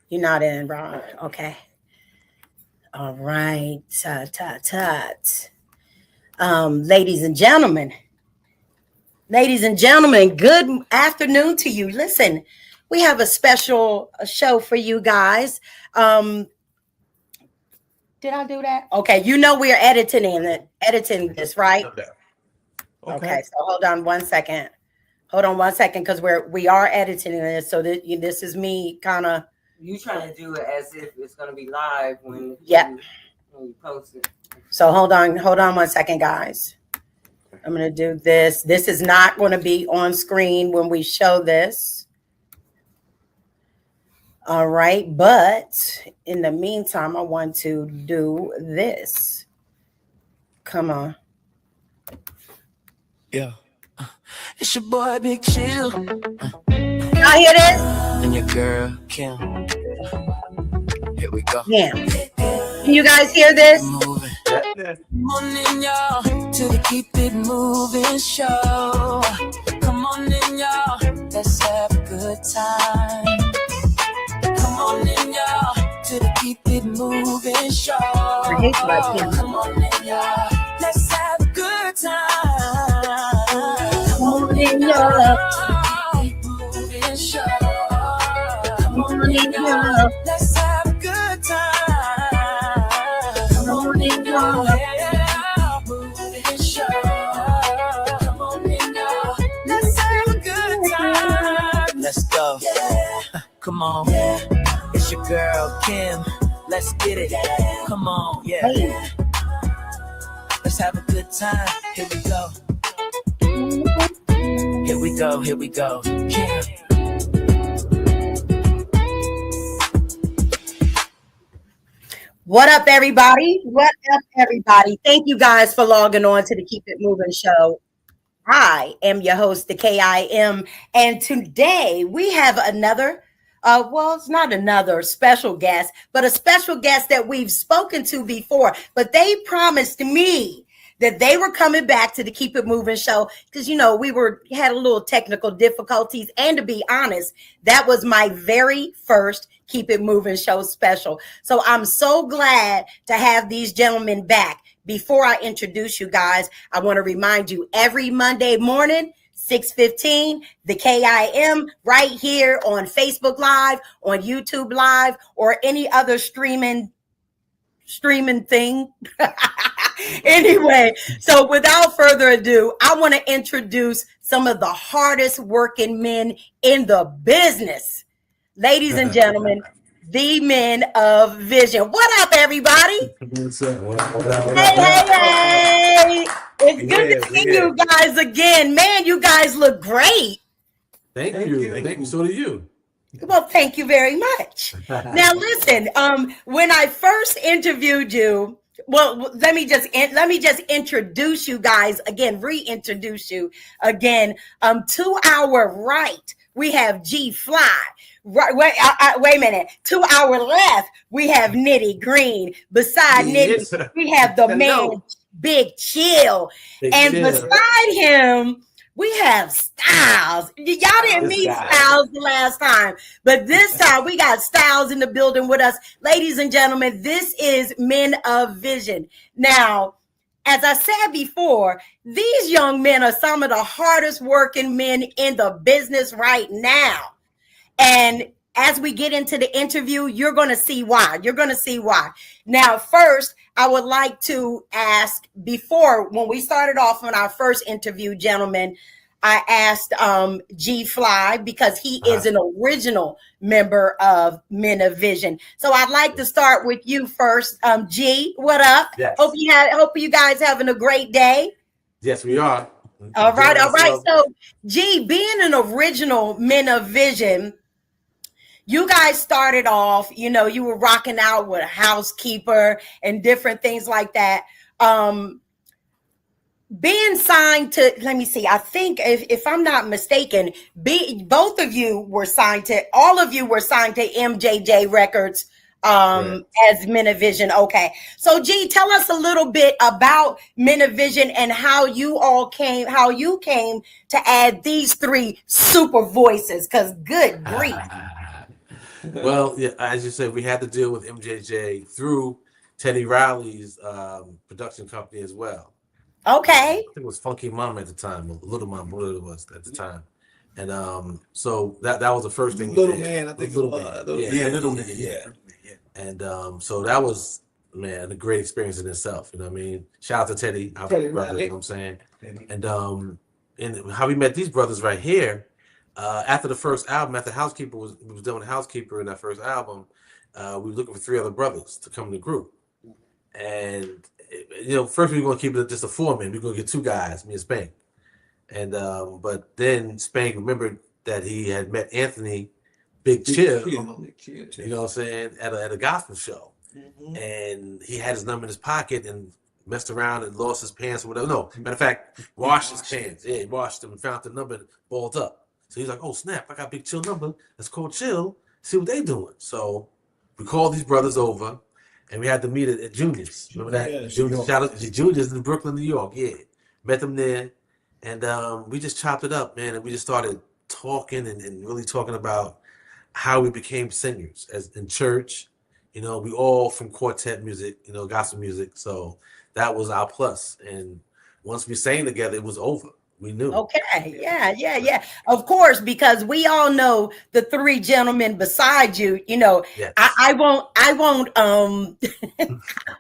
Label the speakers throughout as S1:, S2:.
S1: You're not in, Ron. Okay. All right. Tut, tut, tut. Ladies and gentlemen, good afternoon to you. Listen, we have a special show for you guys. Um, did I do that? Okay, you know we are editing this, right? Okay,
S2: Okay.
S1: so hold on one second. Hold on one second, because we are editing this, so that this is me kind of.
S3: You trying to do it as if it's gonna be live when you post it.
S1: So hold on one second, guys. I'm gonna do this. This is not going to be on screen when we show this. All right, but in the meantime, I want to do this. Come on.
S4: Yeah. It's your boy Big Chill.
S1: Y'all hear this?
S4: And your girl Kim. Here we go.
S1: Yeah. Can you guys hear this?
S4: Moving.
S2: Yeah.
S4: Morning, y'all, to the Keep It Moving show. Come on in, y'all, let's have a good time. Come on in, y'all, to the Keep It Moving show. Come on in, y'all, let's have a good time. Come on in, y'all, Keep Moving show. Come on in, y'all, let's have a good time. Come on in, y'all, Moving show. Come on in, y'all, let's have a good time. Let's go. Yeah. Come on. Yeah. It's your girl Kim. Let's get it. Yeah. Come on. Yeah.
S1: Hey.
S4: Let's have a good time. Here we go. Here we go. Here we go. Kim.
S1: What up, everybody? What up, everybody? Thank you guys for logging on to the Keep It Moving show. I am your host, the KIM, and today we have another, it's not another special guest, but a special guest that we've spoken to before, but they promised me that they were coming back to the Keep It Moving show because, we had a little technical difficulties, and to be honest, that was my very first Keep It Moving show special. So I'm so glad to have these gentlemen back. Before I introduce you guys, I want to remind you every Monday morning, 6:15, the KIM right here on Facebook Live, on YouTube Live, or any other streaming thing. Anyway, so without further ado, I want to introduce some of the hardest working men in the business. Ladies and gentlemen, the men of Vizion. What up, everybody?
S2: What's up?
S1: Hey. It's good to see you guys again. Man, you guys look great.
S2: Thank you. So do you.
S1: Well, thank you very much. Now, listen, when I first interviewed you, well, let me just introduce you guys again, reintroduce you again. To our right, we have G Fly. Right, wait a minute. To our left, we have Nitty Green. Beside Nitty, we have the man Big Chill. Beside him, we have Styles. Y'all didn't meet Styles the last time, but this time we got Styles in the building with us. Ladies and gentlemen, this is Men of Vizion. Now, as I said before, these young men are some of the hardest working men in the business right now. And as we get into the interview, you're going to see why. Now, first, I would like to ask, when we started off on our first interview, gentlemen, I asked G Fly because he is an original member of Men of Vizion. So I'd like to start with you first. G, what up?
S2: Yes.
S1: Hope you guys having a great day.
S2: Yes, we are.
S1: All right. So G, being an original Men of Vizion, you guys started off, you were rocking out with a housekeeper and different things like that. Being signed to, let me see, I think if I'm not mistaken, all of you were signed to MJJ Records as Men of Vizion. Okay. So G, tell us a little bit about Men of Vizion and how you came to add these three super voices, because good grief.
S2: Well, yeah, as you said, we had to deal with MJJ through Teddy Riley's production company as well.
S1: Okay.
S2: I think it was Funky Mom at the time, or Little Mom, whatever it was at the time. And so that was the first thing.
S5: Little Man, I think.
S2: Little Man, Little Man, yeah. And so that was, man, a great experience in itself. You know what I mean? Shout out to Teddy, our brother.
S5: Riley.
S2: You know what I'm saying? And how we met these brothers right here. After the first album, after Housekeeper was done with Housekeeper in that first album, we were looking for 3 other brothers to come in the group. And first we were gonna keep it just a 4-man. We were gonna get 2 guys, me and Spank. And but then Spank remembered that he had met Anthony Big Chill, you know what I'm saying, at a gospel show. Mm-hmm. And he had his number in his pocket and messed around and lost his pants or whatever. No, matter of fact, washed his pants. Yeah, he washed them and found the number and balled up. So he's like, oh snap, I got Big Chill number. Let's call Chill, see what they doing. So we called these brothers over and we had to meet at Junior's. Remember that? Yeah, Junior's, shout out to Junior's in Brooklyn, New York. Yeah. Met them there. And we just chopped it up, man. And we just started talking and really talking about how we became singers as in church. We all from quartet music, gospel music. So that was our plus. And once we sang together, it was over. We knew.
S1: Okay. Yeah. Of course, because we all know the 3 gentlemen beside you. Yes. I won't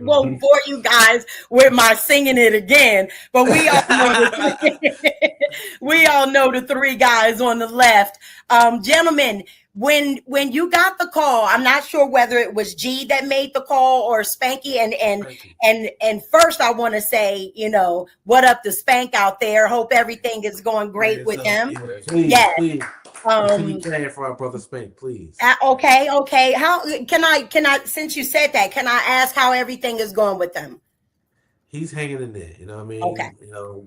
S1: won't bore you guys with my singing it again. But we all know the 3 guys on the left. Gentlemen, when you got the call, I'm not sure whether it was G that made the call or Spanky. And first I want to say, what up to Spank out there? Hope everything is going great with him.
S2: Please, please. Keep praying for our brother Spank, please.
S1: Okay. How can I, since you said that, can I ask how everything is going with him?
S2: He's hanging in there, you know what I mean?
S1: Okay.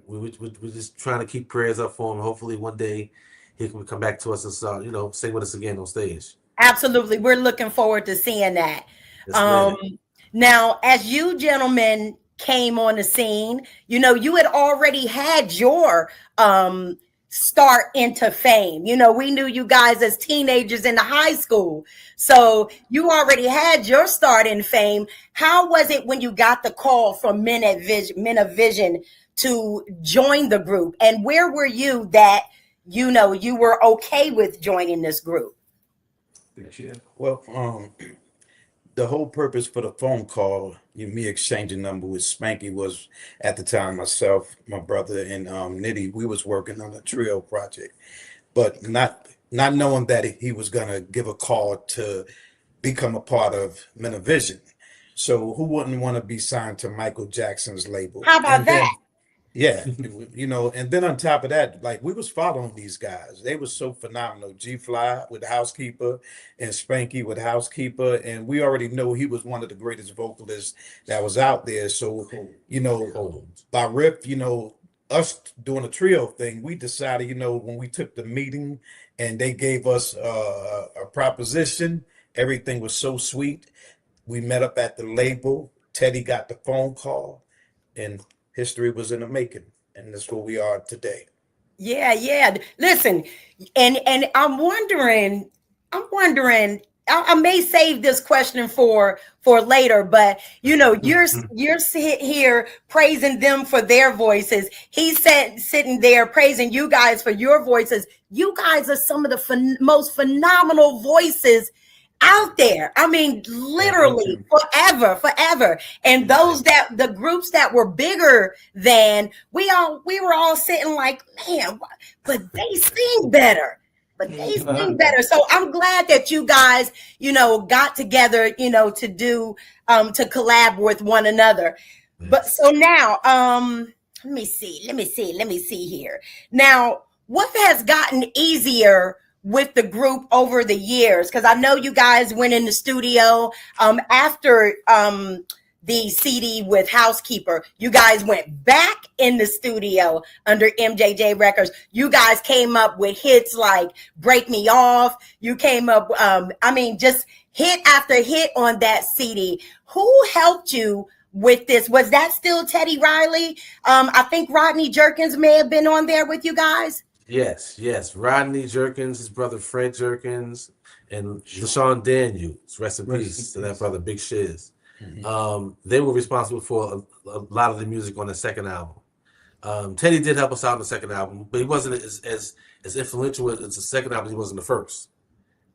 S2: We're just trying to keep prayers up for him. Hopefully one day he can come back to us and sing with us again on stage.
S1: Absolutely. We're looking forward to seeing that. Yes, now, as you gentlemen came on the scene, you had already had your start into fame. We knew you guys as teenagers in the high school. So you already had your start in fame. How was it when you got the call from Men of Vision to join the group? And where were you that you were okay with joining this group?
S5: Well, the whole purpose for the phone call, me exchanging number with Spanky, was at the time myself, my brother, and Nitty. We was working on a trio project, but not knowing that he was gonna give a call to become a part of Men of Vision. So who wouldn't want to be signed to Michael Jackson's label?
S1: How about that?
S5: Yeah, and then on top of that, like, we was following these guys. They were so phenomenal. G-Fly with Housekeeper and Spanky with Housekeeper. And we already know he was one of the greatest vocalists that was out there. So, by Rip, us doing a trio thing, we decided, when we took the meeting and they gave us a proposition, everything was so sweet. We met up at the label. Teddy got the phone call, and history was in the making, and that's where we are today.
S1: Yeah. Listen, and I'm wondering. I may save this question for later, but you're here praising them for their voices. He's sitting there praising you guys for your voices. You guys are some of the most phenomenal voices out there. I mean, literally forever. And the groups that were bigger than we were all sitting like, man, but they sing better. So I'm glad that you guys, got together, to do, to collab with one another. But so now, let me see here. Now, what has gotten easier with the group over the years? Because I know you guys went in the studio after the CD with Housekeeper. You guys went back in the studio under MJJ Records. You guys came up with hits like Break Me Off. You came up, just hit after hit on that CD. Who helped you with this? Was that still Teddy Riley? I think Rodney Jerkins may have been on there with you guys.
S2: Yes. Rodney Jerkins, his brother Fred Jerkins, and LaShawn Daniels, rest in peace to that brother, Big Shiz. They were responsible for a lot of the music on the second album. Teddy did help us out on the second album, but he wasn't as influential as the second album. He wasn't the first.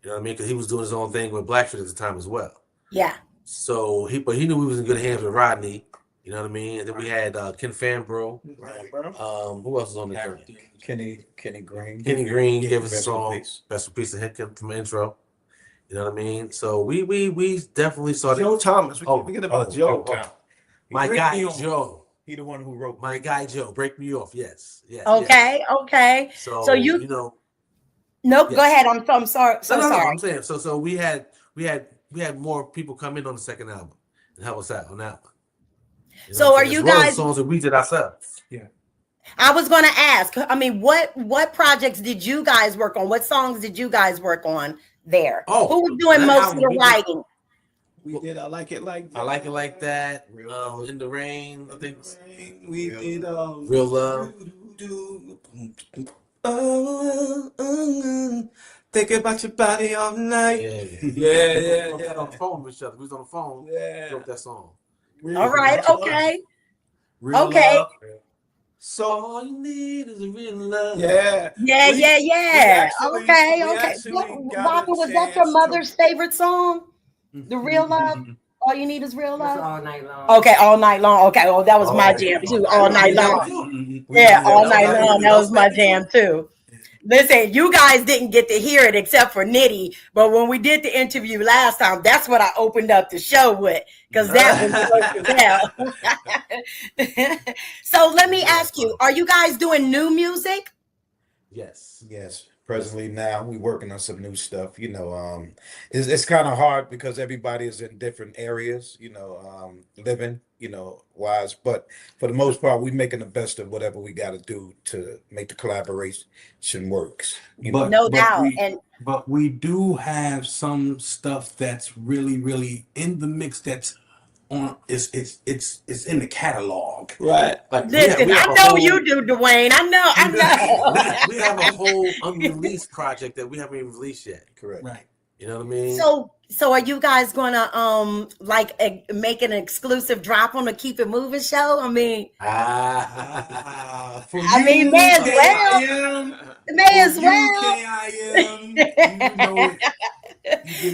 S2: You know what I mean? Because he was doing his own thing with Blackstreet at the time as well.
S1: Yeah.
S2: So he knew we was in good hands with Rodney. You know what I mean? And then we had Ken Fanbro. Who else was on the journey?
S5: Kenny Green.
S2: Kenny Green gave us a
S5: Best
S2: song.
S5: Piece.
S2: Best piece of him from the intro. You know what I mean? So we definitely saw that.
S6: Joe Thomas. We can't forget about Joe.
S2: My guy Joe.
S5: He the one who wrote
S2: My guy Joe. Break Me Off. Yes.
S1: Okay.
S2: Yes.
S1: Okay.
S2: So you know.
S1: Nope.
S2: Yes.
S1: Go ahead. I'm sorry. So
S2: No,
S1: sorry.
S2: I'm saying so we had more people come in on the second album and help us out on that one. You know
S1: So are
S2: as
S1: you
S2: well as
S1: guys?
S2: songs that we did ourselves?
S5: Yeah.
S1: I was going to ask. I mean, what projects did you guys work on? What songs did you guys work on there?
S2: Oh,
S1: who was doing
S2: that
S1: most of
S2: album
S1: the
S2: we did-
S1: writing?
S6: We did I Like It Like That.
S2: I Like It Like That. In the Rain, I think.
S6: We did
S2: Real Love.
S6: Think about your body all night.
S2: Yeah. We was on the phone with each other. We was on the phone.
S6: Yeah.
S2: Wrote that song.
S1: All right. Okay.
S6: Real
S1: Okay.
S6: Love.
S2: So all you need is a real love.
S6: Yeah.
S1: Yeah.
S6: We-
S1: Yeah.
S6: we
S1: Yeah.
S6: actually-
S1: Okay.
S6: we
S1: Okay.
S6: actually
S1: What,
S6: got
S1: Bobby,
S6: a
S1: was that your
S6: chance
S1: mother's
S6: to-
S1: favorite song? The Real Love. All you need is real
S3: It's
S1: love.
S3: all night long.
S1: Okay, all night long. Okay, well, that was my
S2: Oh,
S1: jam too. All night long.
S6: Mhm.
S1: Yeah, all
S2: Yeah,
S1: night
S2: okay.
S1: long. That was my jam too. Listen, you guys didn't get to hear it except for Nitty, but when we did the interview last time, that's what I opened up the show with because that was dope as hell. So let me ask you: are you guys doing new music?
S2: Yes.
S5: Yes. Presently now we working on some new stuff. You know, it's kind of hard because everybody is in different areas, living, wise. But for the most part, we making the best of whatever we got to do to make the collaboration works.
S1: No doubt.
S7: But we do have some stuff that's really, really in the mix. That's on. It's in the catalog.
S6: Right.
S2: Like
S1: Listen,
S2: we have
S1: I
S2: a
S1: know
S2: whole-
S1: you do, Dwayne. I know.
S2: we have a whole unreleased project that we haven't even released yet.
S5: Correct.
S7: Right.
S2: You know what I mean?
S1: So are you guys gonna make an exclusive drop on the Keep It Moving show? I mean,
S7: For
S1: I mean,
S7: you,
S1: may as well.
S7: KIM,
S1: may as
S7: for
S1: well.
S7: you, KIM, you get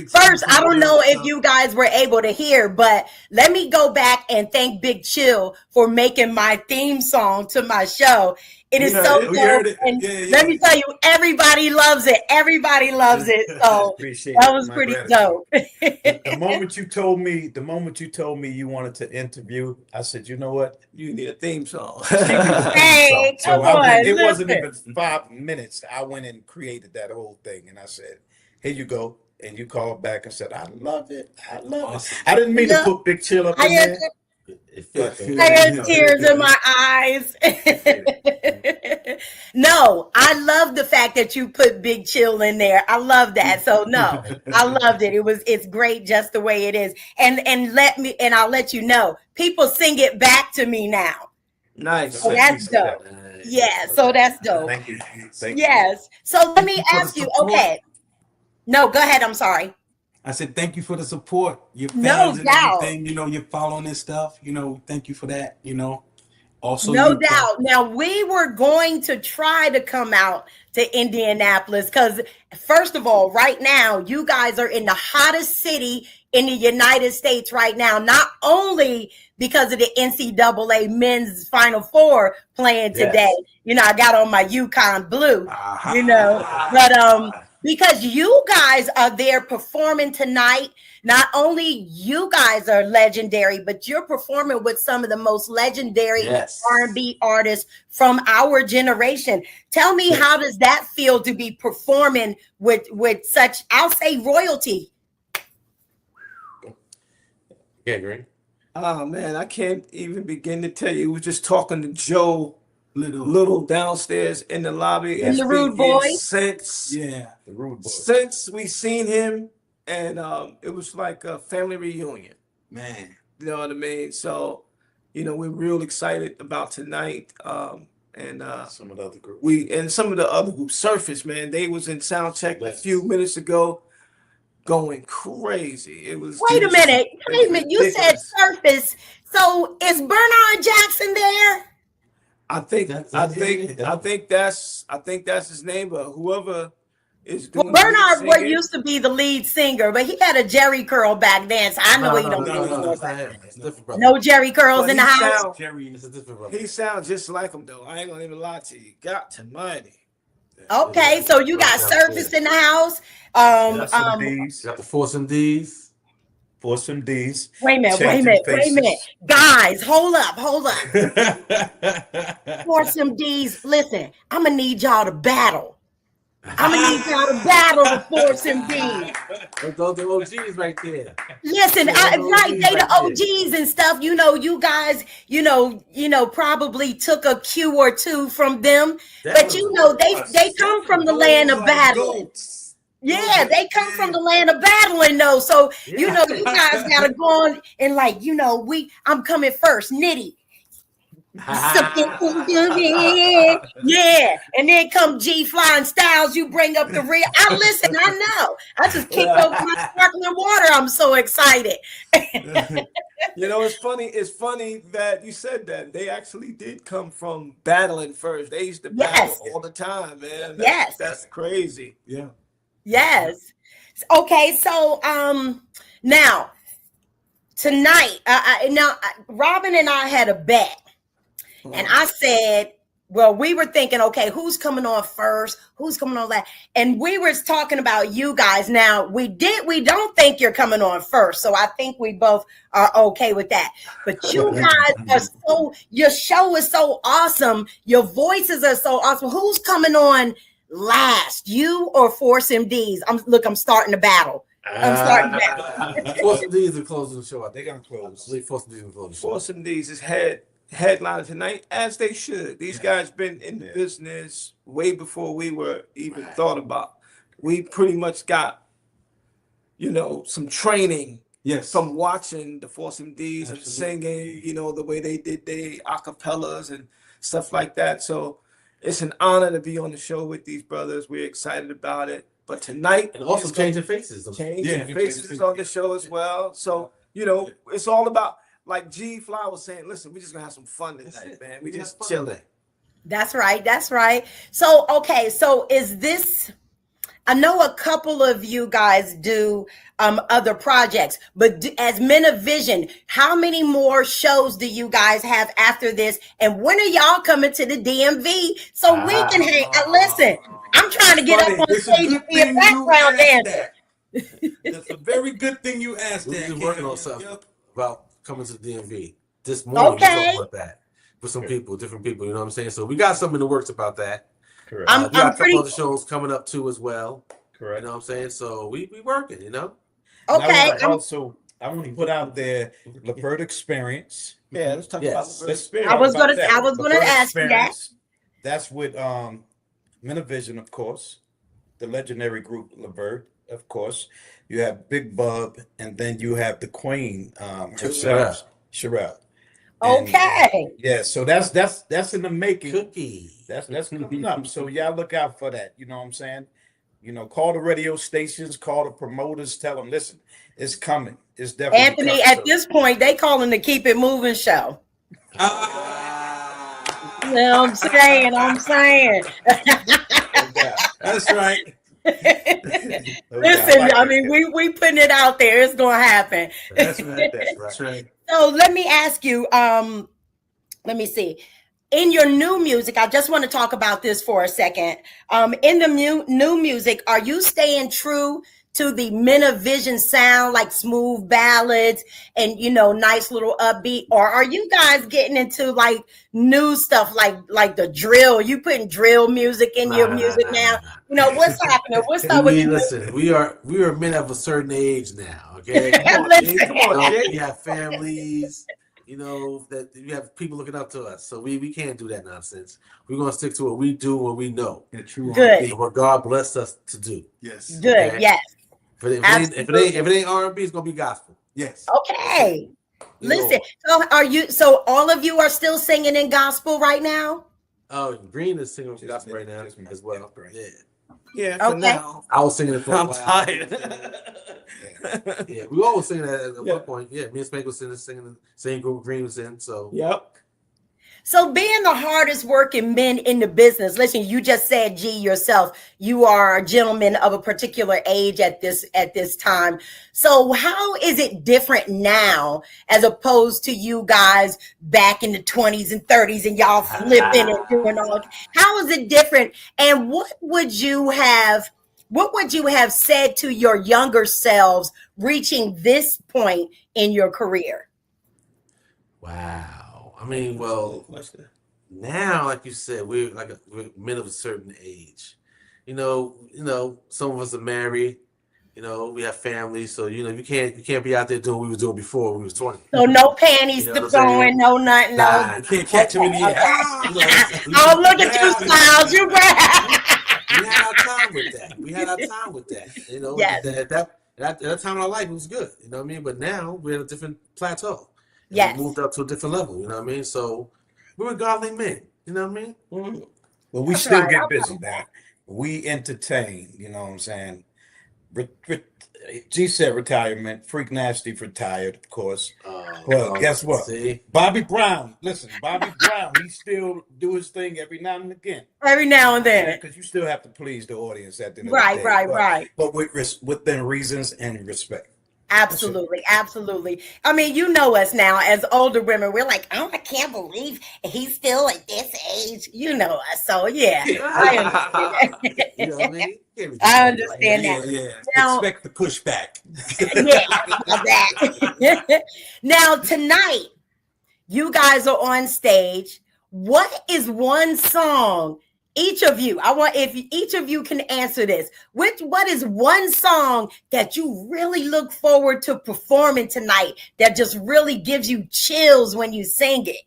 S1: First, I don't know if
S7: stuff.
S1: you guys were able to hear, but let me go back and thank Big Chill for making my theme song to my show. It is
S7: We
S1: so
S7: heard it. We heard
S1: dope.
S7: it.
S1: And
S7: Yeah.
S1: let me tell you, everybody loves it. Everybody loves it. So
S5: Appreciate
S1: that
S5: it.
S1: was
S5: My
S1: pretty
S5: gratitude.
S1: dope.
S5: The moment you told me you wanted to interview, I said, you know what?
S6: You need a theme song.
S1: Hey,
S5: So
S1: come
S5: I went-
S1: on,
S5: it wasn't
S1: listen.
S5: even 5 minutes. I went and created that whole thing, and I said, "Here you go." And you called back and said, "I love it. I love it." I didn't mean to
S1: Look,
S5: put Big Chill up
S1: I
S5: in
S1: had,
S5: there.
S2: It fits.
S1: I had tears in my eyes. No, I love the fact that you put Big Chill in there. I love that. So no, I loved it. It's great just the way it is. And I'll let you know, people sing it back to me now.
S6: Nice.
S1: So that's dope. Yeah, so that's dope.
S5: Thank you. Thank
S1: Yes. So let me
S7: Thank you for
S1: ask
S7: the
S1: you,
S7: support.
S1: okay. No, go ahead. I'm sorry.
S7: I said thank you for the support. Your fans
S1: No
S7: and
S1: doubt.
S7: everything, you're following this stuff. Thank you for that. Also,
S1: No doubt. Now, we were going to try to come out to Indianapolis because, first of all, right now, you guys are in the hottest city in the United States right now, not only because of the NCAA men's Final Four playing today.
S2: Yes.
S1: I got on my UConn blue,
S7: Uh-huh.
S1: but because you guys are there performing tonight. Not only you guys are legendary, but you're performing with some of the most legendary
S2: Yes.
S1: R&B artists from our generation. Tell me, how does that feel to be performing with such, I'll say, royalty?
S2: Yeah, Green.
S6: Oh man, I can't even begin to tell you. We were just talking to Joe
S7: Little.
S6: Little downstairs in the lobby.
S1: In
S6: It's
S1: the Rude
S6: been
S1: Boys?
S7: Yeah.
S5: The rude boy.
S6: Since we seen him, and it was like a family reunion.
S7: Man.
S6: You know what I mean? So, we're real excited about tonight. And
S5: Some of the other groups.
S6: some of the other groups, Surface, man, they was in sound check a
S2: Yes.
S6: few minutes ago. going crazy. It was
S1: Wait a
S6: just-
S1: minute.
S6: it
S1: Wait
S6: was
S1: a minute. You said
S6: ridiculous.
S1: surface. So is Bernard Jackson there?
S6: I think
S2: That's-
S6: I think that's his name, but whoever is
S1: Well,
S6: doing the lead
S1: Bernard
S6: singing,
S1: used to be the lead singer, but he had a Jerry curl back then. So I know he don't
S2: no,
S1: do
S2: that's not him. It's a different brother.
S1: no Jerry curls
S6: but
S1: in the
S6: he
S1: house.
S6: sound-
S7: Jerry
S2: It's a different brother.
S6: he sounds just like him though. I ain't gonna even lie to you. Got to money.
S1: Okay, so you got surface in the house.
S5: Some D's,
S2: You got the Force MDs.
S5: for some D's.
S1: Wait a minute, guys, hold up. For some D's, listen, I'm gonna need y'all to battle. The Force and D's.
S2: Those are OGs right there.
S1: Listen,
S2: Yeah,
S1: right? They the
S2: right there.
S1: OGs and stuff. You know, you guys, probably took a cue or two from them, but you know, they come from the land of battling. Yeah, they come from the land of battling, though. So you know, you guys gotta go on and I'm coming first, Nitty. Yeah, and then come G Flying Styles. You bring up the rear. I know. I just kicked over my sparkling water. I'm so excited.
S6: You know, it's funny. It's funny that you said that. They actually did come from battling first. They used to battle all the time, man. That's crazy.
S7: Yeah.
S1: Yes. Okay. So now tonight, Robin and I had a bet. And I said, well, we were thinking, okay, who's coming on first? Who's coming on last? And we were talking about you guys. Now, we don't think you're coming on first. So I think we both are okay with that. But you guys your show is so awesome. Your voices are so awesome. Who's coming on last? You or Force MDs? I'm starting to battle.
S2: Force MDs are closing the show.
S5: They gonna close.
S2: I believe Force MDs are closing the show.
S6: Force MDs is headliner tonight, as they should. These guys been in the business way before we were even thought about. We pretty much got, some training from watching the Force MDs and singing, the way they did their acapellas and stuff like that. So it's an honor to be on the show with these brothers. We're excited about it. But tonight,
S2: and also changing faces.
S6: Changing faces on the show as well. So, it's all about, like G Fly was saying, listen, we just gonna have some fun tonight, man. We just chilling.
S1: That's right. So, okay, so is this, I know a couple of you guys do other projects, but as Men of Vision, how many more shows do you guys have after this? And when are y'all coming to the DMV so we can hang? Listen, I'm trying to get up on stage and be a background dancer.
S7: That's a very good thing you asked that.
S2: We've been working on something about coming to the DMV this morning.
S1: Okay.
S2: We talked about that with some people, different people. You know what I'm saying? So we got something in the works about that.
S5: Correct.
S2: We got a couple other shows coming up too as well.
S5: Correct.
S2: You know what I'm saying? So we working.
S1: Okay.
S5: I want to put out there Levert Experience.
S6: Yeah, let's talk about the experience.
S1: I was gonna ask you that.
S5: That's with Men of Vision, of course, the legendary group Levert, of course. You have Big Bub, and then you have the Queen herself, Sherelle.
S1: Okay.
S5: So that's in the making.
S2: Cookie.
S5: That's coming up. So y'all look out for that. You know what I'm saying? Call the radio stations, call the promoters, tell them, listen, it's coming. It's definitely
S1: Anthony,
S5: coming.
S1: at this point, they calling the Keep It Moving show. You know what I'm saying.
S7: That's right.
S1: Listen, I mean, we putting it out there. It's gonna happen.
S7: That's right.
S1: So let me ask you, let me see. In your new music, I just want to talk about this for a second. In the new music, are you staying true to the Men of Vision sound, like smooth ballads and nice little upbeat, or are you guys getting into like new stuff, like the drill? You putting drill music in your music now? What's happening? What's up with you?
S2: Listen, we are men of a certain age now. Okay,
S6: Come on, Jay.
S2: We have families. That we have people looking up to us, so we can't do that nonsense. We're gonna stick to what we do, what we know.
S1: Good.
S2: And what God blessed us to do.
S7: Yes.
S1: Good.
S2: Okay?
S1: Yes.
S2: If it ain't R&B, it's gonna be gospel.
S7: Yes.
S1: Okay. Listen. So all of you are still singing in gospel right now?
S2: Oh, Green is singing gospel right now as well. Yeah.
S6: Yeah, for
S1: Okay.
S6: now.
S2: I was singing it for a
S6: I'm
S2: while.
S6: tired.
S2: Yeah, we all was singing that at
S6: Yeah.
S2: one point. Yeah, me and Spank was singing the same group Green was in. So
S6: Yep.
S1: So being the hardest working men in the business, listen, you just said, G, yourself, you are a gentleman of a particular age at this time. So how is it different now as opposed to you guys back in the 20s and 30s and y'all flipping and doing all? How is it different? And what would you have said to your younger selves reaching this point in your career?
S2: wow. I mean, well,
S6: Question.
S2: now, like you said, we're men of a certain age. Some of us are married. We have families, so you can't be out there doing what we were doing before when we was 20.
S1: So no panties
S2: You know what I'm
S1: throwing,
S2: saying?
S1: no nothing, no.
S2: Nah,
S7: You can't catch him in the air.
S1: Oh, look at you, Styles. You
S2: we had our time with that.
S1: Yes.
S2: At that time in our life, it was good. You know what I mean? But now we're at a different plateau. And
S1: Yes.
S2: we moved up to a different level. You know what I mean? So we were godly men. You know what I mean?
S6: Mhm.
S5: Well, we
S1: That's
S5: still
S1: right.
S5: get busy now. We entertain, you know what I'm saying? G said retirement. Freak Nasty retired, of course. Well, guess what?
S2: See?
S5: Bobby Brown. Listen, Bobby Brown, he still do his thing every now and again.
S1: Every now and then.
S5: Because you still have to please the audience at the end
S1: Right,
S5: of the day.
S1: right.
S5: But within reasons and respect.
S1: Absolutely, absolutely. I mean, you know us now as older women. We're like, oh, I can't believe he's still at this age. You know us, so yeah, I understand that.
S2: You know what I mean?
S1: I understand that.
S7: Yeah.
S1: Now-
S7: Expect the pushback.
S1: that. Now tonight, you guys are on stage. What is one song? Each of you, I want if each of you can answer this. What is one song that you really look forward to performing tonight that just really gives you chills when you sing it?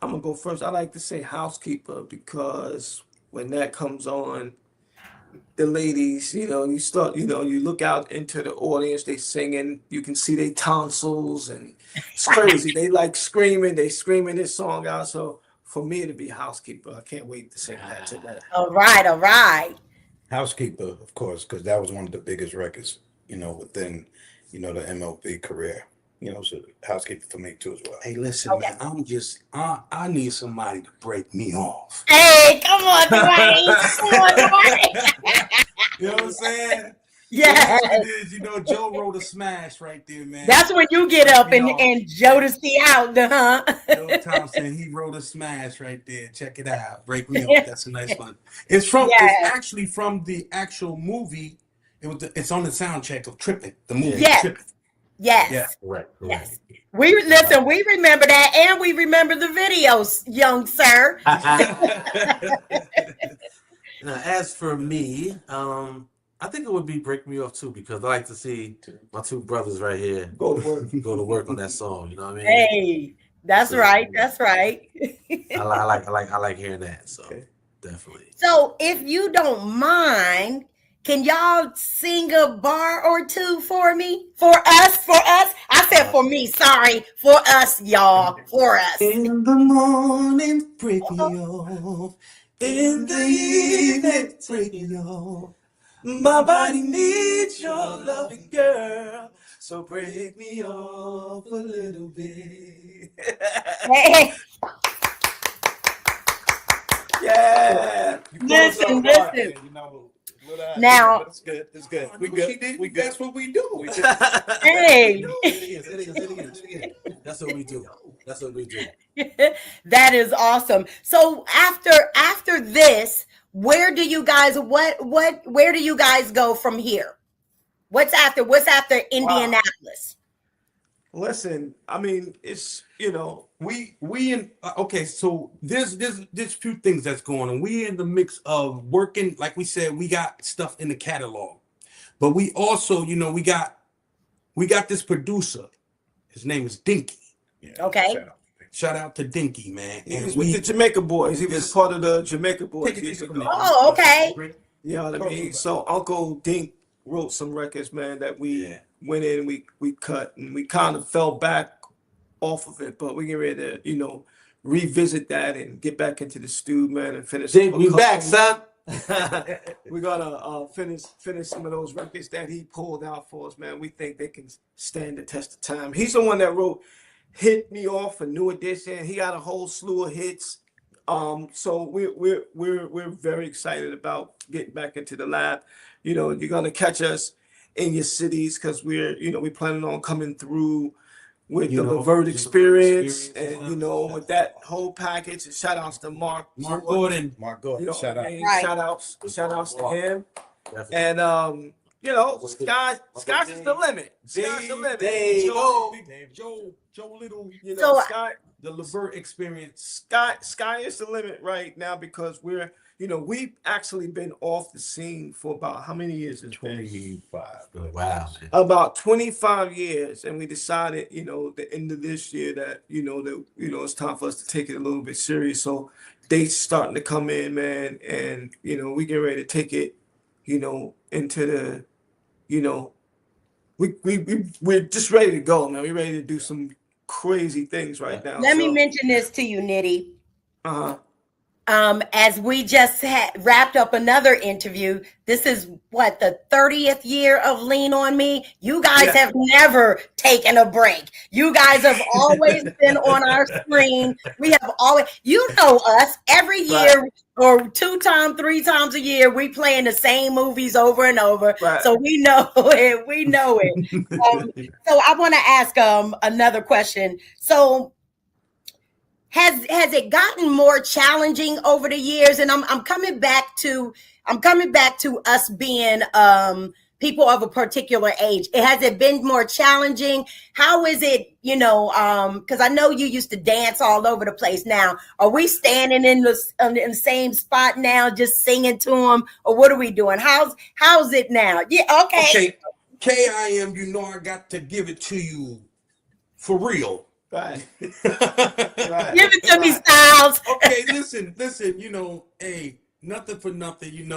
S6: I'm gonna go first. I like to say Housekeeper because when that comes on, the ladies, you look out into the audience, they singing, you can see their tonsils and it's crazy. They like screaming, they screaming this song out. So for me to be Housekeeper, I can't wait to sing that today.
S1: All right.
S5: Housekeeper, of course, because that was one of the biggest records, within, the MLB career. So Housekeeper for me too as well.
S7: Hey, listen, man, I need somebody to break me off.
S1: Hey, come on, Dwayne.
S7: You know what I'm saying?
S1: Yeah.
S7: It is, Joe wrote a smash right there, man.
S1: That's when you get up and Jodeci out, huh?
S7: Joe Thompson, he wrote a smash right there. Check it out. Break Me Off. That's a nice one. It's actually from the actual movie. It's on the soundtrack of Trippin', the movie.
S1: Yes.
S7: Trippin'.
S1: Yes.
S2: Yeah, correct.
S1: Yes. We remember that, and we remember the videos, young sir.
S2: Now, as for me, I think it would be Break Me Off too, because I like to see my two brothers right here
S6: Go to work
S2: on that song. You know what I mean?
S1: Hey, that's
S2: So,
S1: right. That's right.
S2: I like hearing that. So definitely.
S1: So, if you don't mind, can y'all sing a bar or two for me? For us. I said for me. Sorry, for us, y'all. For us.
S7: In the morning, break me off. In the evening, break me off. My body needs your loving, girl. So break me off a little bit.
S1: Hey,
S6: Yeah.
S1: listen.
S5: Now,
S1: Now-
S5: it's good. It's good.
S7: I
S5: We
S7: know
S5: good.
S7: she did.
S5: We good.
S7: That's what we do.
S1: Hey.
S2: It is. That's what we do.
S1: That is awesome. So after this, where do you guys go from here? What's after Indianapolis?
S6: Listen, I mean, it's
S7: Okay, so there's few things that's going on. We in the mix of working, like we said, we got stuff in the catalog, but we also, we got this producer. His name is Dinky.
S1: Okay.
S7: Shout out to Dinky, man.
S6: He
S7: And
S6: was with the Jamaica Boys. He was part of the Jamaica Boys.
S7: Take it from there.
S1: Oh, okay.
S6: You know what I mean? So Uncle Dink wrote some records, man, that we went in, we cut, and we kind of fell back off of it, but we get ready to, revisit that and get back into the stew, man, and finish.
S2: Dink, we back, son.
S6: we're gonna finish some of those records that he pulled out for us, man. We think they can stand the test of time. He's the one that wrote "Hit Me Off" for New Edition. He got a whole slew of hits. So we're very excited about getting back into the lab. You know, you're gonna catch us in your cities because we're planning on coming through with the Levert experience and with that whole package. And shout outs to Mark
S5: Gordon,
S6: shout out.
S1: Right.
S6: Shout outs to him.
S2: Definitely.
S6: And sky's is the limit. Sky's the limit.
S5: Joe Little,
S1: So,
S6: Sky
S5: the Levert experience.
S6: sky is the limit right now because we've actually been off the scene for about how many years?
S5: 25.
S2: Wow.
S6: About 25 years, and we decided, the end of this year that it's time for us to take it a little bit serious. So dates starting to come in, man, and we get ready to take it, into the, we're just ready to go, man. We're ready to do some crazy things right now.
S1: let me mention this to you, Nitty.
S6: Uh-huh.
S1: As we just wrapped up another interview, this is what, the 30th year of Lean On Me. You guys have never taken a break. You guys have always been on our screen. We have always, us every year or 2 times, 3 times a year, we playing the same movies over and over.
S6: Right.
S1: So we know it. We know it. So I want to ask another question. So has it gotten more challenging over the years? And I'm coming back to us being people of a particular age. Has it been more challenging? How is it, because I know you used to dance all over the place. Now, are we standing in the same spot now, just singing to them, or what are we doing? How's it now? Yeah, okay.
S5: KIM, I got to give it to you for real.
S6: Right.
S1: Give it to me, Styles.
S5: Okay, listen, hey, nothing for nothing,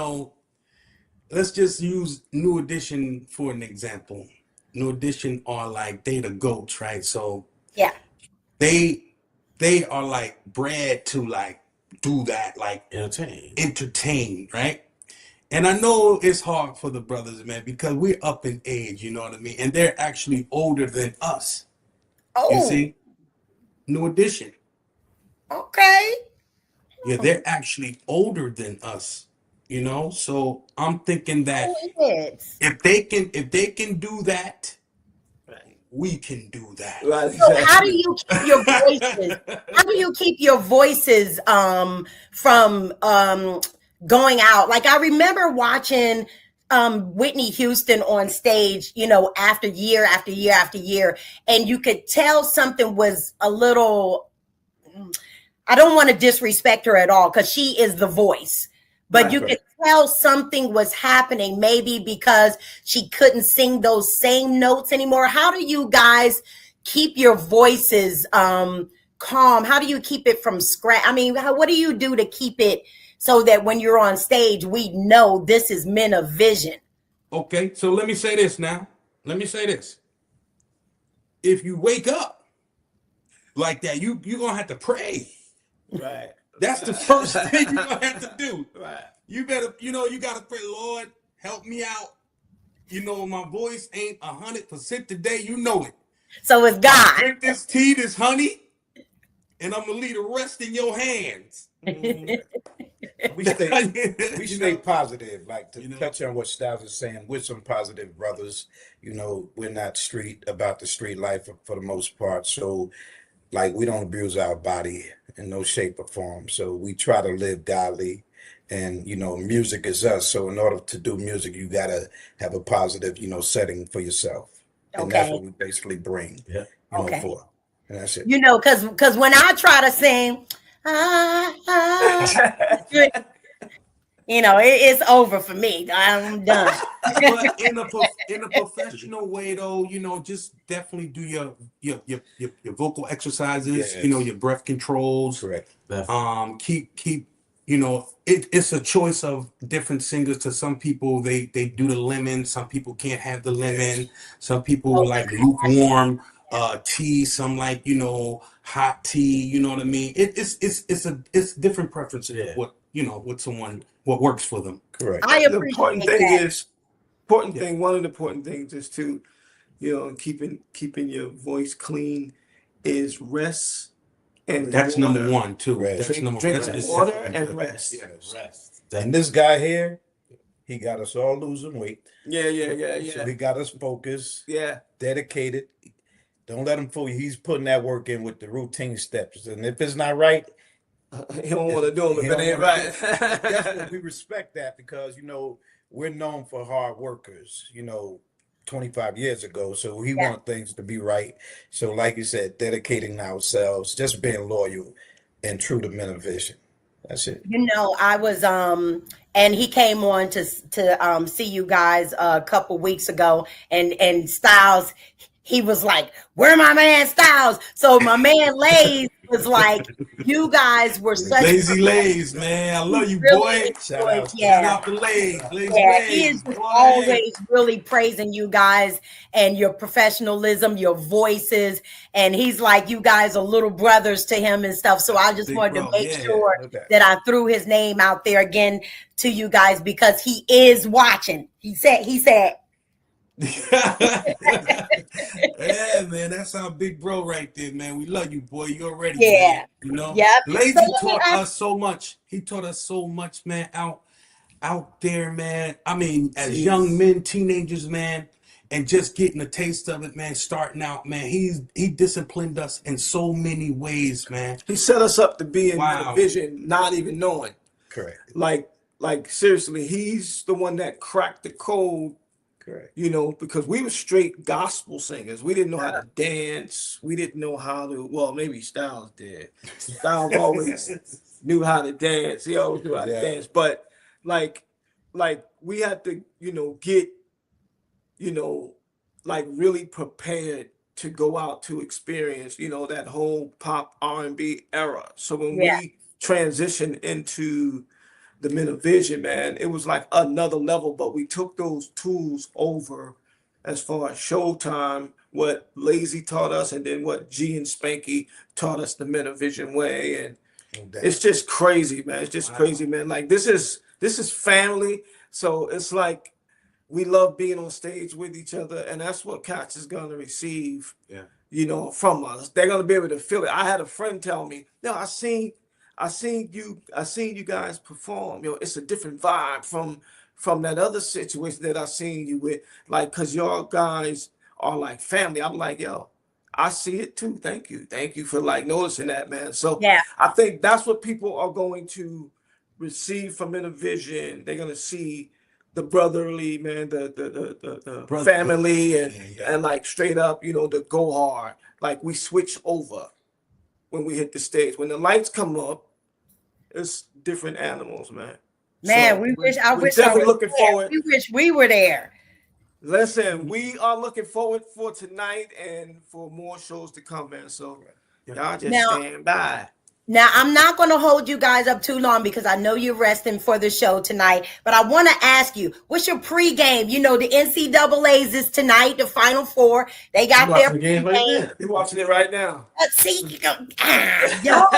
S5: let's just use New Edition for an example. New Edition are like, they the GOATs, right? So
S1: yeah,
S5: they are like bred to like do that, like entertain, right? And I know it's hard for the brothers, man, because we're up in age, you know what I mean? And they're actually older than us.
S1: Oh,
S5: you see? New Edition.
S1: Okay.
S5: Yeah, they're actually older than us, So I'm thinking that if they can do that, we can do that.
S6: Right.
S1: So how do you keep your voices? How do you keep your voices from going out? Like I remember watching Whitney Houston on stage, after year after year after year, and you could tell something was a little, I don't want to disrespect her at all because she is the voice, but you could tell something was happening, maybe because she couldn't sing those same notes anymore. How do you guys keep your voices calm? How do you keep it from scratch? I mean, what do you do to keep it so that when you're on stage, we know this is Men of Vision?
S5: Okay, so let me say this now. If you wake up like that, you're going to have to pray.
S6: Right.
S5: That's the first thing you're going to have to do.
S6: Right.
S5: You better, you got to pray, Lord, help me out. My voice ain't 100% today. You know it.
S1: So it's God.
S5: Drink this tea, this honey, and I'm going to leave the rest in your hands.
S6: We
S5: stay positive, like to touch on what Styles is saying. We're some positive brothers. We're not about the street life for the most part. So, like, we don't abuse our body in no shape or form. So we try to live godly, and music is us. So in order to do music, you gotta have a positive, setting for yourself, and that's what we basically bring, for. And that's it.
S1: Because when I try to sing. It's over for me. I'm done.
S5: But in a professional way, though, just definitely do your vocal exercises. Your breath controls.
S2: Correct.
S5: Keep. It's a choice of different singers. To some people, they do the lemon. Some people can't have the lemon. Some people like lukewarm tea. Some like hot tea. You know what I mean? It's different preferences. What
S8: with someone what works for them.
S5: Correct.
S1: I
S6: The important
S1: appreciate
S6: thing
S1: that.
S6: is, one of the important things is to, keeping your voice clean is rest and
S8: That's
S6: water.
S8: number one too.
S5: Rest.
S8: That's number
S6: Drink
S8: that's
S6: water
S8: definitely
S6: and
S8: good.
S6: rest.
S2: Yeah, rest.
S5: And this guy here, he got us all losing weight.
S6: Yeah.
S5: So he got us focused,
S6: Yeah.
S5: dedicated. Don't let him fool you. He's putting that work in with the routine steps. And if it's not right,
S6: He don't want to do them
S5: he
S6: if it
S5: don't
S6: ain't
S5: wanna do it.
S6: right.
S5: Guess what? We respect that because, we're known for hard workers, 25 years ago. So he
S1: Yeah.
S5: wants things to be right. So like you said, dedicating ourselves, just being loyal and true to Men of Vision. That's it.
S1: I was and he came on to see you guys a couple weeks ago, and Styles, he was like, "Where my man Styles?" So my man Lays was like, "You guys were such
S8: Lazy Lays, man. I love you,
S1: really
S8: boy.
S5: Shout out.
S8: Shout
S1: yeah."
S8: out to Lays. Lazy
S1: Yeah, he
S8: Lays.
S1: is just
S8: boy.
S1: always really praising you guys and your professionalism, your voices, and he's like, you guys are little brothers to him and stuff. So I just
S8: Big
S1: wanted
S8: bro,
S1: to make
S8: yeah.
S1: sure
S5: Okay.
S1: that I threw his name out there again to you guys because he is watching. He said,
S8: Yeah, man, that's our big bro right there, man. We love you, boy. You already,
S1: Yeah.
S8: man.
S1: Yep.
S8: Lazy
S1: So let me
S8: taught
S1: ask-
S8: us so much. He taught us so much, man. Out there, man. I mean, as young men, teenagers, man, and just getting a taste of it, man. Starting out, man. He disciplined us in so many ways, man.
S6: He set us up to be in
S8: Wow.
S6: the vision, not even knowing.
S5: Correct.
S6: Like seriously, he's the one that cracked the code.
S5: Correct.
S6: Because we were straight gospel singers. We didn't know how to dance. We didn't know how to. Well, maybe Styles did. Styles always knew how to dance. He always knew how to
S5: Yeah.
S6: dance. But like we had to, get, really prepared to go out to experience, that whole pop R&B era. So when
S1: Yeah.
S6: we transitioned into the Men of Vision, man, it was like another level. But we took those tools over as far as Showtime, what Lazy taught us, and then what G and Spanky taught us the Men of Vision way. And it's just crazy, man. It's just crazy, man. Like this is family. So it's like we love being on stage with each other, and that's what cats is gonna receive, from us. They're gonna be able to feel it. I had a friend tell me, "No, I seen you guys perform. It's a different vibe from that other situation that I seen you with, like, cause y'all guys are like family." I'm like, yo, I see it too. Thank you for like noticing that, man. So
S1: Yeah.
S6: I think that's what people are going to receive from Vision. They're gonna see the brotherly, man, the family, and like straight up, the go hard. Like we switch over when we hit the stage. When the lights come up, it's different animals, man.
S1: Man,
S6: So
S1: I wish
S6: we're
S1: I
S6: definitely
S1: was
S6: looking
S1: there.
S6: forward.
S1: We wish we were there.
S6: Listen, we are looking forward for tonight and for more shows to come, man. So y'all just
S1: Now-
S6: stand by.
S1: Now, I'm not going to hold you guys up too long because I know you're resting for the show tonight. But I want to ask you, what's your pregame? The NCAA's is tonight, the Final Four. They got their
S2: The game right
S1: pregame.
S2: there.
S6: You're watching it right now.
S1: Let's see, y'all. Y'all.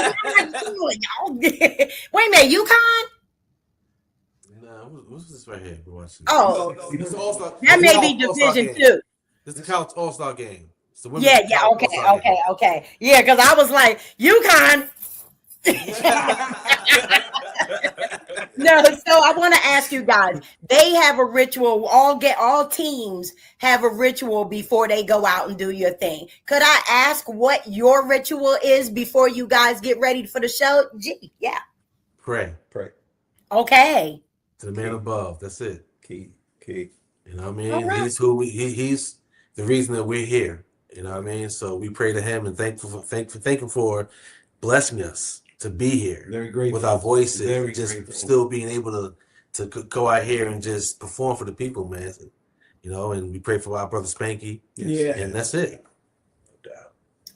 S1: Wait a minute, UConn?
S2: No, what's this right here? We're watching.
S1: Oh,
S2: This is All-Star.
S1: that may
S2: This
S1: be
S2: is All-Star
S1: Division
S2: game.
S1: 2.
S2: This is the college All-Star game. It's the women's
S1: Yeah,
S2: college All-Star game.
S1: okay. Yeah, because I was like, UConn. No, so I want to ask you guys. They have a ritual. All teams have a ritual before they go out and do your thing. Could I ask what your ritual is before you guys get ready for the show? Gee, yeah.
S2: Pray
S1: Okay.
S2: to the man above. That's it.
S5: Key.
S2: You know what I mean?
S1: All right.
S2: He's who he's the reason that we're here. You know what I mean? So we pray to him and thank him for blessing us to be here.
S8: Very grateful.
S2: With our voices,
S8: Very
S2: just
S8: grateful.
S2: still being able to go out here and just perform for the people, man. And we pray for our brother Spanky.
S6: Yeah.
S2: And that's it.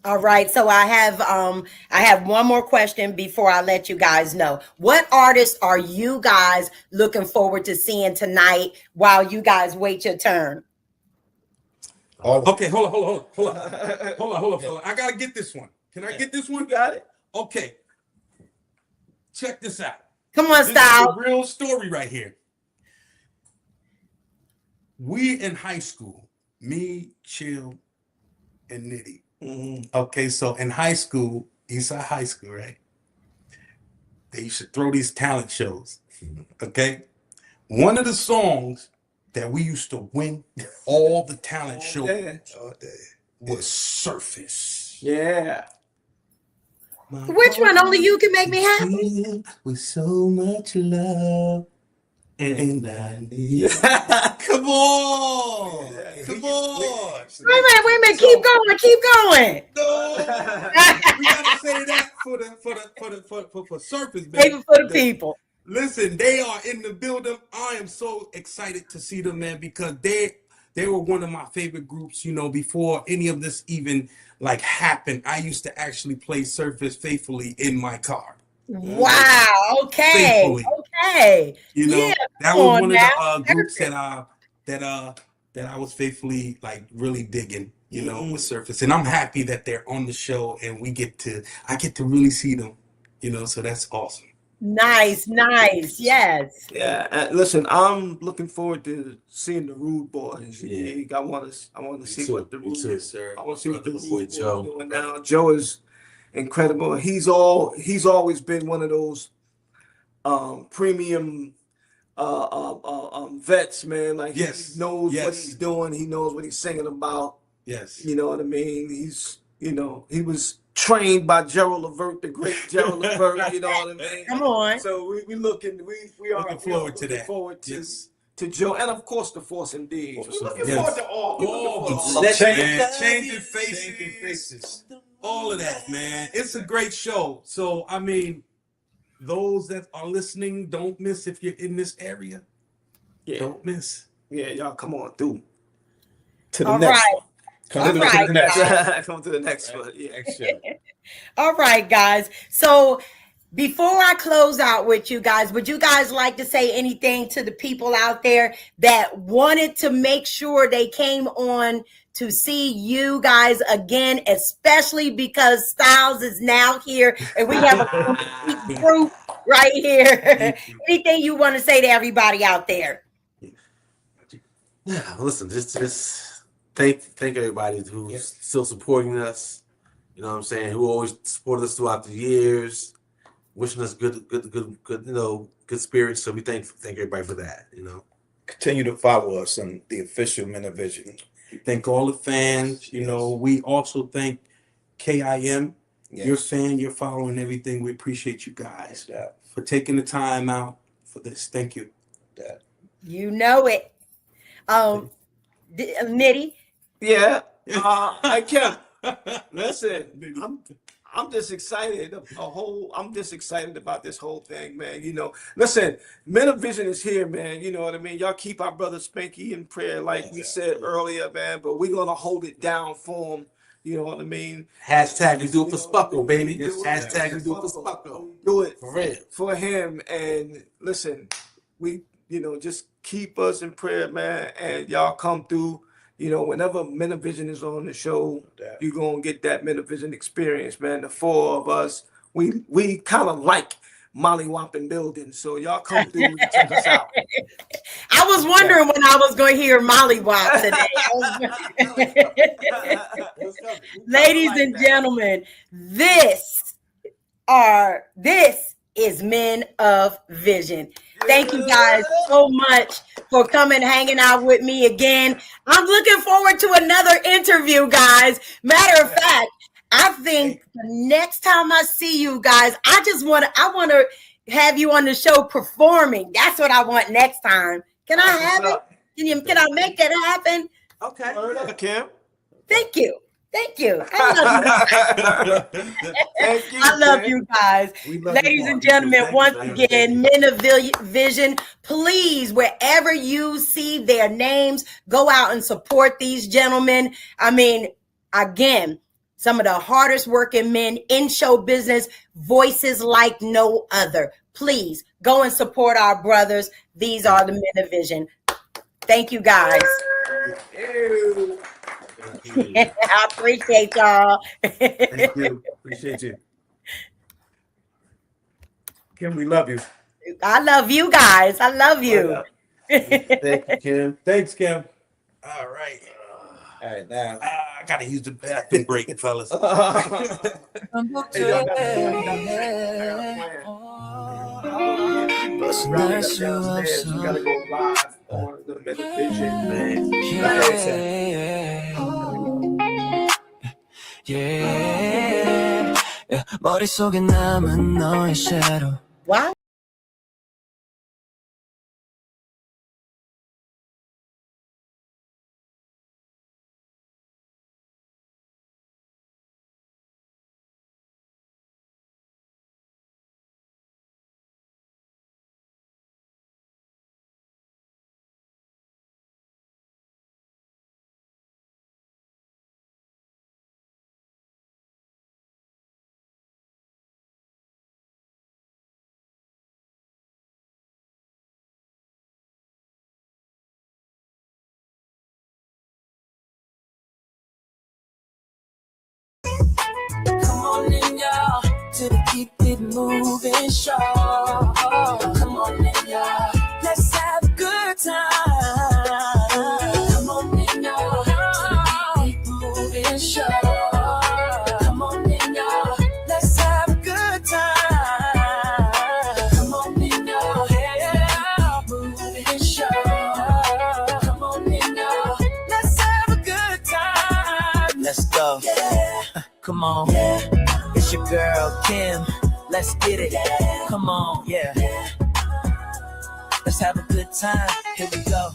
S1: All right. So I have one more question before I let you guys know. What artists are you guys looking forward to seeing tonight while you guys wait your turn?
S8: Okay, hold on, fella. I gotta get this one. Can I get this one?
S6: You got it.
S8: Okay. Check this out.
S1: Come on,
S8: This is
S1: Styles.
S8: a real story right here. We in high school, me, Chill, and Nitty. Okay, so in high school, Eastside High School, right? They used to throw these talent shows. Okay, one of the songs that we used to win all the talent shows was Surface.
S6: Yeah.
S1: Which one? Only you can make me happy.
S8: With so much love. And I need. Come on. Come on.
S1: Wait a minute. Keep going.
S8: No. We gotta say that for Surface, man.
S1: Maybe for the people.
S8: Listen, they are in the building. I am so excited to see them, man, because they were one of my favorite groups, you know, before any of this even like happened. I used to actually play Surface faithfully in my car.
S1: Wow. Okay.
S8: Faithfully.
S1: Okay.
S8: You know,
S1: Yeah,
S8: that
S1: come
S8: was
S1: on
S8: one
S1: now.
S8: of the groups that I was faithfully like really digging, you know, with Surface. And I'm happy that they're on the show and I get to really see them, you know, so that's awesome.
S1: Nice. Yes.
S6: Yeah, and listen, I'm looking forward to seeing the Rude Boys.
S2: Yeah.
S6: I want to see
S2: too.
S6: what the
S2: Me
S6: Rude
S2: too.
S6: I want to see what the
S2: Looking
S6: Rude
S2: forward
S6: Boys
S2: to Joe.
S6: doing now. Joe is incredible. He's always been one of those premium vets, man. Like
S8: Yes.
S6: he knows
S8: Yes.
S6: what he's doing. He knows what he's singing about.
S8: Yes.
S6: You know what I mean? He's, you know, he was trained by Gerald Levert, the great Gerald Levert. You know what I mean?
S1: Come on.
S6: So we are
S8: Looking forward to
S6: looking
S8: that.
S6: forward to
S8: Yes.
S6: to Joe, and of course the Force MDs. We're looking
S8: Yes.
S6: forward to all. We're looking
S8: All
S6: forward to
S8: the
S6: all.
S8: changing faces. All of that, man. It's a great show. So I mean, those that are listening, don't miss if you're in this area.
S6: Yeah.
S8: Don't miss.
S6: Yeah, y'all come on through.
S5: To the
S1: All
S5: next
S1: right.
S5: one. Come
S1: All
S5: to
S1: right,
S5: the next one.
S6: Come to the next one. Yeah.
S5: Next show.
S1: All right, guys. So before I close out with you guys, would you guys like to say anything to the people out there that wanted to make sure they came on to see you guys again, especially because Styles is now here and we have a complete group right here. Anything you want to say to everybody out there?
S2: Yeah, listen, just thank everybody who's still supporting us. You know what I'm saying? Who always supported us throughout the years, wishing us good, you know, good spirits. So we thank everybody for that. You know,
S5: Continue to follow us on the official Men of Vision.
S8: Thank all the fans. You know, we also thank KIM.
S5: Yes.
S8: You're a fan, you're following everything. We appreciate you guys for taking the time out for this. Thank you.
S1: You know it. Nitty.
S6: Yeah. I can't. Listen, I'm just excited. I'm just excited about this whole thing, man. You know, listen, Men of Vision is here, man. You know what I mean? Y'all keep our brother Spanky in prayer, like we said earlier, man. But we're gonna hold it down for him. You know what I mean?
S2: hashtag we do it for Spuckle, baby.
S6: Yes,
S2: Hashtag we do it for Spuckle.
S6: Do it
S2: For real.
S6: for him. And listen, we, you know, just keep us in prayer, man. And y'all come through. You know, whenever Men of Vision is on the show, you're gonna get that Men of Vision experience, man. The four of us, we kind of like mollywopping buildings, so y'all come through and check us out.
S1: I was wondering when I was going to hear Molly Wop today. Ladies and gentlemen, this is Men of Vision. Thank you guys so much for coming, hanging out with me again. I'm looking forward to another interview, guys. Matter of fact, I think the next time I see you guys, I want to have you on the show performing. That's what I want next time. Can I have it? Can I make that happen?
S2: Okay.
S6: Kim.
S1: Thank you. I love you.
S6: Thank you.
S1: I love you guys. Ladies and gentlemen, once again, Men of Vision, please, wherever you see their names, go out and support these gentlemen. I mean, again, some of the hardest working men in show business, voices like no other. Please go and support our brothers. These are the Men of Vision. Thank you, guys. I appreciate y'all.
S5: Thank you. Appreciate you. Kim, we love you.
S1: I love you guys. I love you.
S2: Thank you, Kim.
S8: Thanks, Kim. All right.
S5: All right, now.
S8: I gotta use the bathroom break, fellas.
S5: Hey, y'all got
S4: 벗어날 수 없어.
S6: We gotta go live on the Vizion, man.
S4: Yeah. 머릿속에 남은 너의 shadow.
S1: Wow.
S4: Come on in, y'all, to the keep it moving show. Come on in, y'all, let's have a good time. Come on in, y'all, keep it moving show. Come on in, y'all, let's have a good time. Come on in, y'all, yeah, moving show. Come on in, y'all, let's have a good time. Let's go. Come on, it's your girl Kim. Let's get it. Come on, yeah. Let's have a good time. Here we go.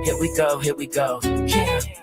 S4: Here we go. Here we go. Kim.